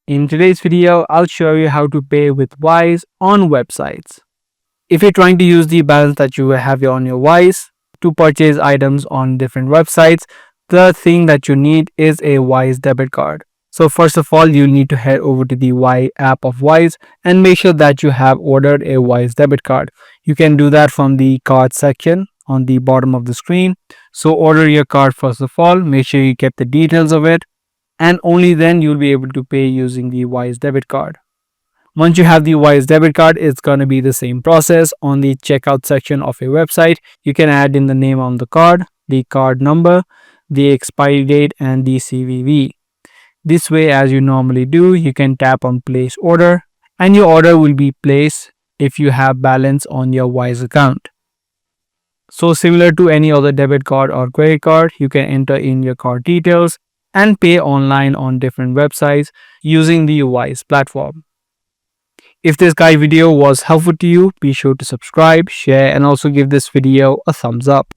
In today's video, I'll show you how to pay with Wise on websites. If you're trying to use the balance that you have on your Wise to purchase items on different websites, the thing that you need is a Wise debit card. So first of all, you'll need to head over to the Y app of Wise and make sure that you have ordered a Wise debit card. You can do that from the card section on the bottom of the screen. So order your card first of all, make sure you get the details of it, and only then you'll be able to pay using the Wise debit card. Once you have the Wise debit card, it's going to be the same process. On the checkout section of a website, you can add in the name on the card, the card number, the expiry date, and the CVV. This way, as you normally do, you can tap on place order and your order will be placed if you have balance on your Wise account. So similar to any other debit card or credit card, you can enter in your card details and pay online on different websites using the Wise platform. If this guide video was helpful to you, be sure to subscribe, share, and also give this video a thumbs up.